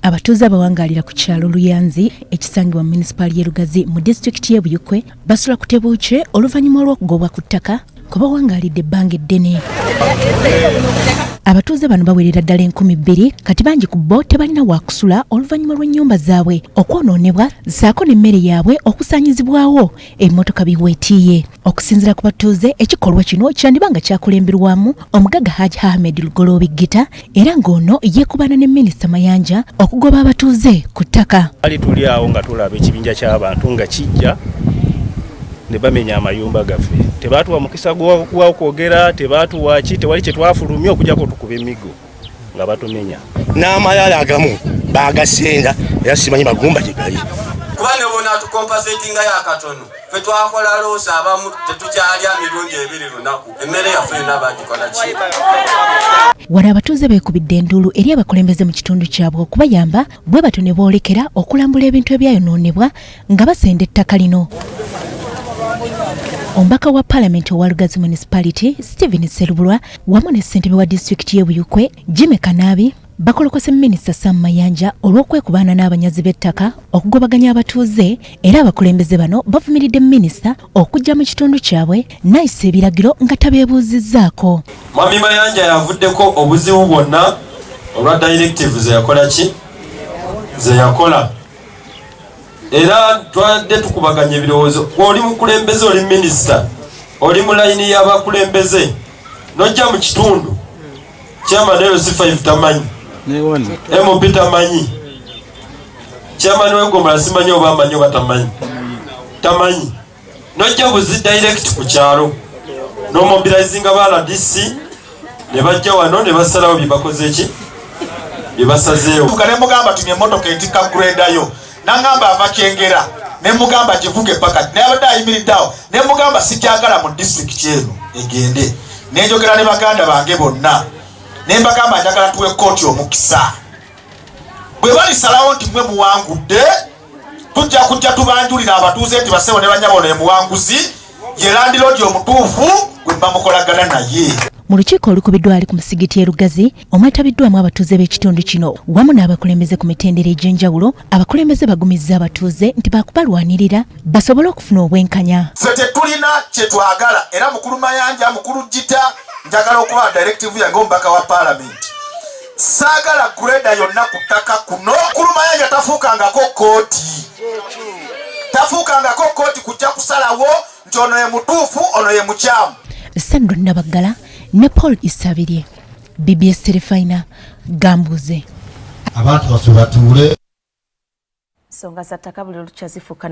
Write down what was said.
Abatuuze abawangalira ku kyalo Luyanzi ekisangibwa mu munisipaali y'e Lugazi mu disitulikiti y'e Buikwe basula ku Tebuukye oluvannyuma lw'okugobwa ku ttaka kwe bawangalidde ebbanga eddene. Abatuuze bano bawerera ddala 2,000 kati bangi ku bo tebalina waakusula oluvannyuma lw'ennyumba zaabwe okwonoonebwa ssaako n'emmere yaabwe okusaanyizibwawo emmotoka biweetiiye. Okusinziira ku batuuze ekikolwa kino kyandiba nga kyakulemberwamu omugagga Hajji Ahmed Lugoloobi Gita era ng'ono yeekubana ne Minisita Mayanja okugoba abatuuze ku ttaka. Ali tuli awo nga tulaba ekibinja ky'abantu nga kijja ne bamenya amayumba gaffe. Tebaatuwa mukisa gwa kwogera, tebaatuwa ki, tewali kye twafulumya okujjako tukuba emigo nga batumenya. N'amayala agamu baagasenga era simanyi magumba gye gali. Kuba ne bona tukompasetinga yakatono fe twakola loosa abamu tetukyalya mirundi 2 lunaku emmere yaffe n'abagikola ki. Wano abatuuze beekubidde enduulu eri abakulembeze mu kitundu kyabwe okubayamba bwe bato ne boolekera okulambula ebintu ebyayonoonebwa nga basenda ettaka lino. Ombaka wa Parliament owa Lugazi Municipality Stephen Serubulwa wamu ne ssentebe wa disitulikiti y'e Buikwe Jimmy Kanaabi bakolokose Minisita Sam Mayanja olw'okwekubaana n'abanyazi b'ettaka okugobaganya abatuuze era abakulembeze bano bavumiridde Minisita okujja mu kitundu kyabwe n'ayisa ebiragiro nga tabeebuuzizzaako. Mwami Mayanja yavuddeko obuzibu bwonna olwa directive ze yakola ki? Ze yakola. Era twadde tukubaganya ebirowoozo. Oli mukulembeze oli Minisita, oli mu layini y'abakulembeze nojja mu kitundu chairman LC5 tamanyi MP tamanyi chairman w'engomola simanyi oba amanyi oba tamanyi nojja buzi direct ku kyalo n'omobilizinga ba RDC ne bajja wano ne basalawo bye bakoze ki bye basazeewo. Tukale mugamba tunye emmotoka etika grader nangamba avakengera ne mugamba kivuge paka ne abadde ayimiriddeawo ne mugamba sikyagala mu disitulikiti eno egende nenjogera ne baganda bange bonna ne mbagamba njagala tuwe kkooti omukisa bwe balisalawo nti mwe muwangudde tujja tubanjulira abatuuze nti basewo ne banyabo ne muwanguzi ye landiroodi omutuufu gwe bamukolagana naye. Mu lukiiko olukubiddwa ali ku musigiti y'e Lugazi omwetabiddwamu abatuuze b'ekitundu kino wamu n'abakulembeze ku mitendera egy'enjawulo abakulembeze bagumizza abatuuze nti baakubalwanirira basobole okufuna obwenkanya. Ffe tetulina kye twagala era mukulu Mayanja mukulu Gita njagala okuba directive yange omubaka wa Parliament. Saagala greda yonna ku ttaka kuno. Mukulu Mayanja tafuukangako kooti kujja kusalawo nti ono ye mutuufu ono ye mukyamu. Sandra Nabagala ne Paul Isabirye BBS Terefina Gambuze abantu baffe batuule songa za ttaka buli lukyazifuuka